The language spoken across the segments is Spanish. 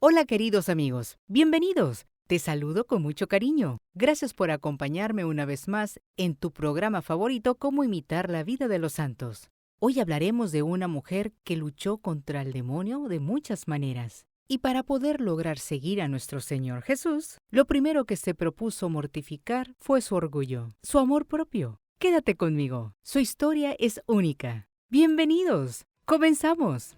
Hola queridos amigos, bienvenidos. Te saludo con mucho cariño. Gracias por acompañarme una vez más en tu programa favorito Cómo imitar la vida de los santos. Hoy hablaremos de una mujer que luchó contra el demonio de muchas maneras. Y para poder lograr seguir a nuestro Señor Jesús, lo primero que se propuso mortificar fue su orgullo, su amor propio. Quédate conmigo, su historia es única. Bienvenidos, comenzamos.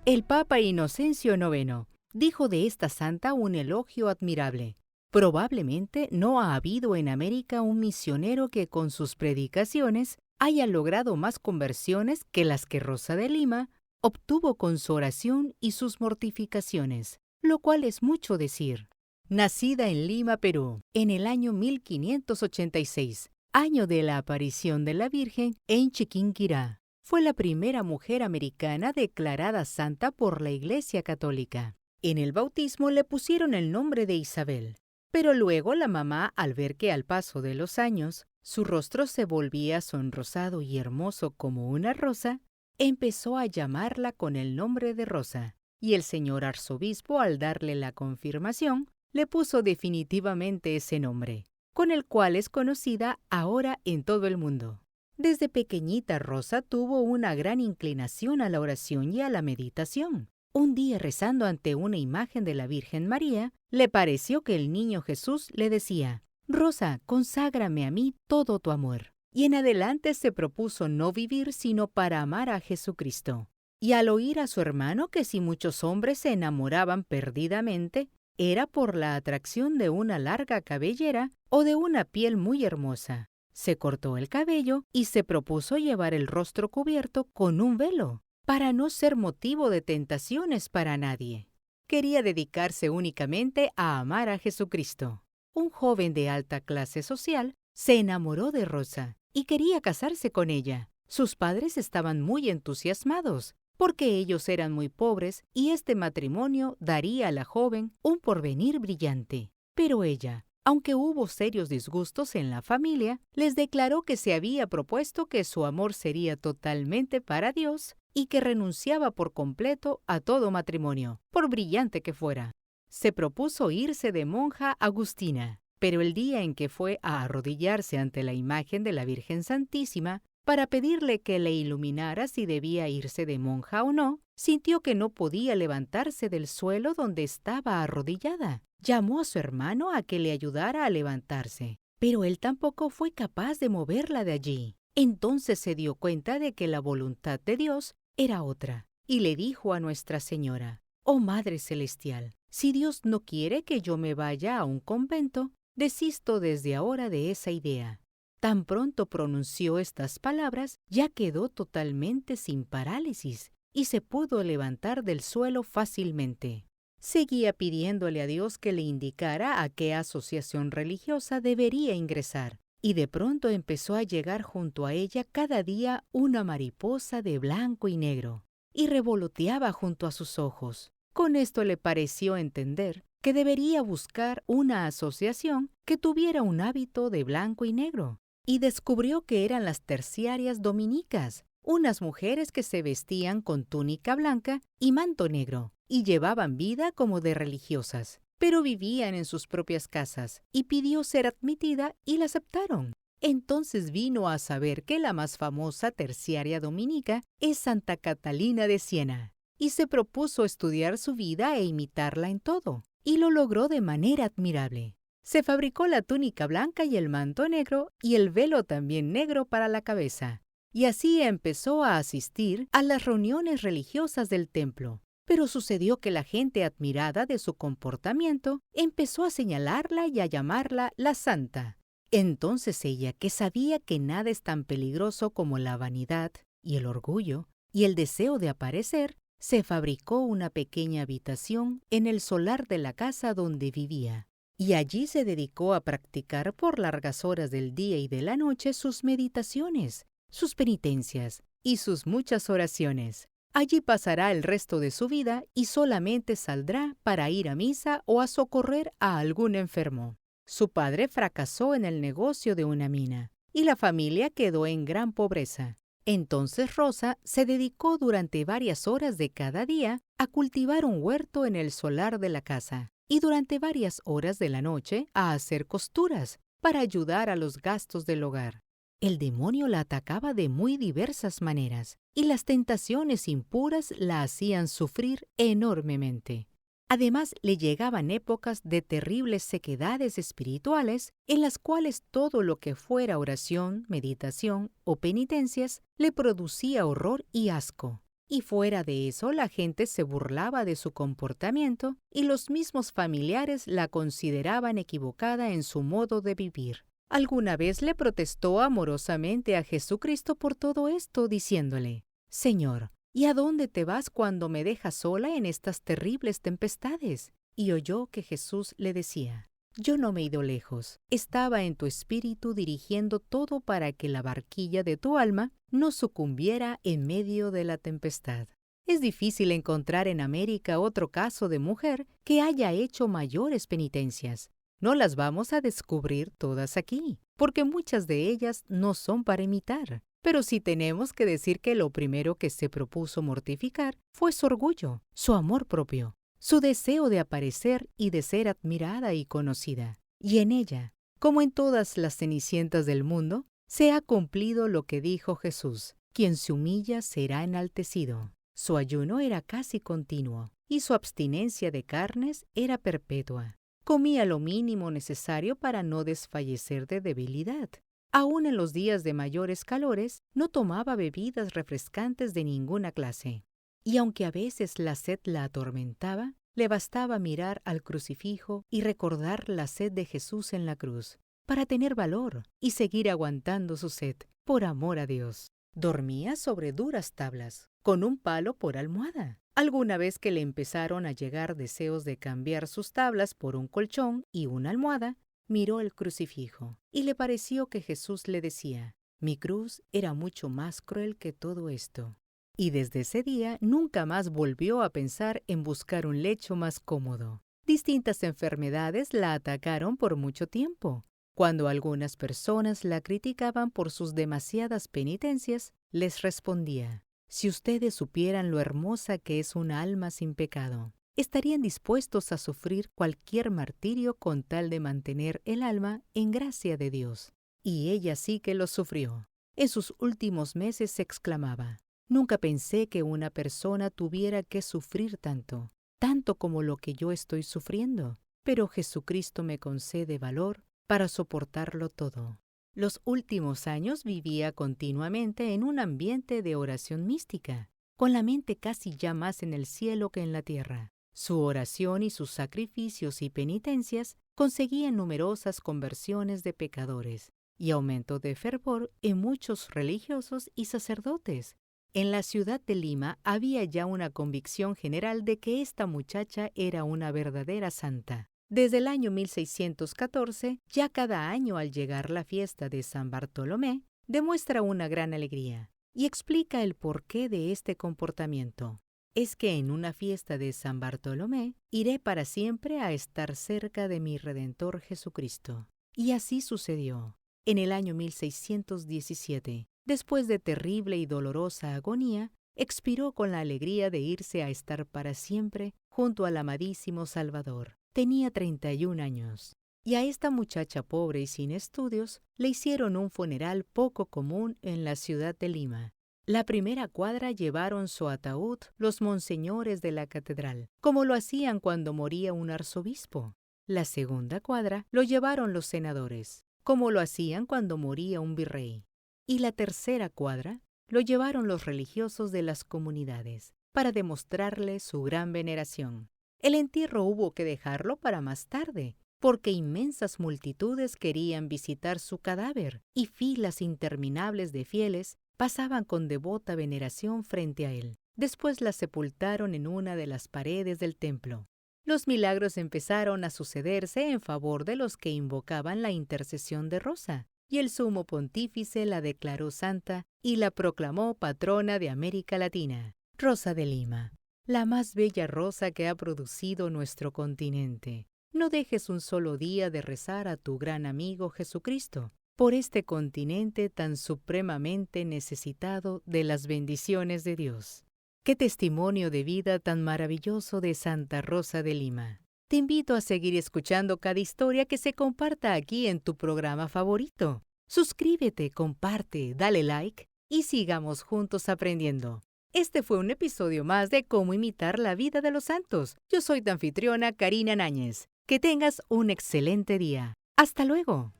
El Papa Inocencio IX dijo de esta santa un elogio admirable. Probablemente no ha habido en América un misionero que con sus predicaciones haya logrado más conversiones que las que Rosa de Lima obtuvo con su oración y sus mortificaciones, lo cual es mucho decir. Nacida en Lima, Perú, en el año 1586, año de la aparición de la Virgen en Chiquinquirá. Fue la primera mujer americana declarada santa por la Iglesia Católica. En el bautismo le pusieron el nombre de Isabel, pero luego la mamá, al ver que al paso de los años su rostro se volvía sonrosado y hermoso como una rosa, empezó a llamarla con el nombre de Rosa, y el señor arzobispo, al darle la confirmación, le puso definitivamente ese nombre, con el cual es conocida ahora en todo el mundo. Desde pequeñita Rosa tuvo una gran inclinación a la oración y a la meditación. Un día, rezando ante una imagen de la Virgen María, le pareció que el niño Jesús le decía: «Rosa, conságrame a mí todo tu amor». Y en adelante se propuso no vivir sino para amar a Jesucristo. Y al oír a su hermano que si muchos hombres se enamoraban perdidamente, era por la atracción de una larga cabellera o de una piel muy hermosa, se cortó el cabello y se propuso llevar el rostro cubierto con un velo, para no ser motivo de tentaciones para nadie. Quería dedicarse únicamente a amar a Jesucristo. Un joven de alta clase social se enamoró de Rosa y quería casarse con ella. Sus padres estaban muy entusiasmados, porque ellos eran muy pobres y este matrimonio daría a la joven un porvenir brillante. Pero ella, aunque hubo serios disgustos en la familia, les declaró que se había propuesto que su amor sería totalmente para Dios y que renunciaba por completo a todo matrimonio, por brillante que fuera. Se propuso irse de monja agustina, pero el día en que fue a arrodillarse ante la imagen de la Virgen Santísima para pedirle que le iluminara si debía irse de monja o no, sintió que no podía levantarse del suelo donde estaba arrodillada. Llamó a su hermano a que le ayudara a levantarse, pero él tampoco fue capaz de moverla de allí. Entonces se dio cuenta de que la voluntad de Dios era otra, y le dijo a Nuestra Señora: «Oh Madre Celestial, si Dios no quiere que yo me vaya a un convento, desisto desde ahora de esa idea». Tan pronto pronunció estas palabras, ya quedó totalmente sin parálisis y se pudo levantar del suelo fácilmente. Seguía pidiéndole a Dios que le indicara a qué asociación religiosa debería ingresar, y de pronto empezó a llegar junto a ella cada día una mariposa de blanco y negro, y revoloteaba junto a sus ojos. Con esto le pareció entender que debería buscar una asociación que tuviera un hábito de blanco y negro, y descubrió que eran las terciarias dominicas, unas mujeres que se vestían con túnica blanca y manto negro, y llevaban vida como de religiosas, pero vivían en sus propias casas, y pidió ser admitida y la aceptaron. Entonces vino a saber que la más famosa terciaria dominica es Santa Catalina de Siena, y se propuso estudiar su vida e imitarla en todo, y lo logró de manera admirable. Se fabricó la túnica blanca y el manto negro y el velo también negro para la cabeza, y así empezó a asistir a las reuniones religiosas del templo. Pero sucedió que la gente, admirada de su comportamiento, empezó a señalarla y a llamarla la santa. Entonces ella, que sabía que nada es tan peligroso como la vanidad y el orgullo y el deseo de aparecer, se fabricó una pequeña habitación en el solar de la casa donde vivía. Y allí se dedicó a practicar por largas horas del día y de la noche sus meditaciones, sus penitencias y sus muchas oraciones. Allí pasará el resto de su vida y solamente saldrá para ir a misa o a socorrer a algún enfermo. Su padre fracasó en el negocio de una mina y la familia quedó en gran pobreza. Entonces Rosa se dedicó durante varias horas de cada día a cultivar un huerto en el solar de la casa y durante varias horas de la noche a hacer costuras para ayudar a los gastos del hogar. El demonio la atacaba de muy diversas maneras y las tentaciones impuras la hacían sufrir enormemente. Además, le llegaban épocas de terribles sequedades espirituales en las cuales todo lo que fuera oración, meditación o penitencias le producía horror y asco. Y fuera de eso, la gente se burlaba de su comportamiento y los mismos familiares la consideraban equivocada en su modo de vivir. Alguna vez le protestó amorosamente a Jesucristo por todo esto, diciéndole: «Señor, ¿y a dónde te vas cuando me dejas sola en estas terribles tempestades?». Y oyó que Jesús le decía: «Yo no me he ido lejos, estaba en tu espíritu dirigiendo todo para que la barquilla de tu alma no sucumbiera en medio de la tempestad». Es difícil encontrar en América otro caso de mujer que haya hecho mayores penitencias. No las vamos a descubrir todas aquí, porque muchas de ellas no son para imitar. Pero sí tenemos que decir que lo primero que se propuso mortificar fue su orgullo, su amor propio, su deseo de aparecer y de ser admirada y conocida. Y en ella, como en todas las cenicientas del mundo, se ha cumplido lo que dijo Jesús: «Quien se humilla será enaltecido». Su ayuno era casi continuo y su abstinencia de carnes era perpetua. Comía lo mínimo necesario para no desfallecer de debilidad. Aún en los días de mayores calores, no tomaba bebidas refrescantes de ninguna clase. Y aunque a veces la sed la atormentaba, le bastaba mirar al crucifijo y recordar la sed de Jesús en la cruz, para tener valor y seguir aguantando su sed, por amor a Dios. Dormía sobre duras tablas, con un palo por almohada. Alguna vez que le empezaron a llegar deseos de cambiar sus tablas por un colchón y una almohada, miró el crucifijo y le pareció que Jesús le decía: «Mi cruz era mucho más cruel que todo esto». Y desde ese día nunca más volvió a pensar en buscar un lecho más cómodo. Distintas enfermedades la atacaron por mucho tiempo. Cuando algunas personas la criticaban por sus demasiadas penitencias, les respondía: «Si ustedes supieran lo hermosa que es una alma sin pecado, estarían dispuestos a sufrir cualquier martirio con tal de mantener el alma en gracia de Dios». Y ella sí que lo sufrió. En sus últimos meses se exclamaba: «Nunca pensé que una persona tuviera que sufrir tanto, tanto como lo que yo estoy sufriendo, pero Jesucristo me concede valor para soportarlo todo». Los últimos años vivía continuamente en un ambiente de oración mística, con la mente casi ya más en el cielo que en la tierra. Su oración y sus sacrificios y penitencias conseguían numerosas conversiones de pecadores y aumento de fervor en muchos religiosos y sacerdotes. En la ciudad de Lima había ya una convicción general de que esta muchacha era una verdadera santa. Desde el año 1614, ya cada año al llegar la fiesta de San Bartolomé, demuestra una gran alegría y explica el porqué de este comportamiento. Es que en una fiesta de San Bartolomé iré para siempre a estar cerca de mi Redentor Jesucristo. Y así sucedió. En el año 1617, después de terrible y dolorosa agonía, expiró con la alegría de irse a estar para siempre junto al amadísimo Salvador. Tenía 31 años. Y a esta muchacha pobre y sin estudios le hicieron un funeral poco común en la ciudad de Lima. La primera cuadra llevaron su ataúd los monseñores de la catedral, como lo hacían cuando moría un arzobispo. La segunda cuadra lo llevaron los senadores, como lo hacían cuando moría un virrey. Y la tercera cuadra lo llevaron los religiosos de las comunidades, para demostrarle su gran veneración. El entierro hubo que dejarlo para más tarde, porque inmensas multitudes querían visitar su cadáver y filas interminables de fieles pasaban con devota veneración frente a él. Después la sepultaron en una de las paredes del templo. Los milagros empezaron a sucederse en favor de los que invocaban la intercesión de Rosa, y el sumo pontífice la declaró santa y la proclamó patrona de América Latina. Rosa de Lima, la más bella rosa que ha producido nuestro continente. No dejes un solo día de rezar a tu gran amigo Jesucristo por este continente tan supremamente necesitado de las bendiciones de Dios. ¡Qué testimonio de vida tan maravilloso de Santa Rosa de Lima! Te invito a seguir escuchando cada historia que se comparta aquí en tu programa favorito. Suscríbete, comparte, dale like y sigamos juntos aprendiendo. Este fue un episodio más de Cómo imitar la vida de los santos. Yo soy tu anfitriona Karina Náñez. Que tengas un excelente día. ¡Hasta luego!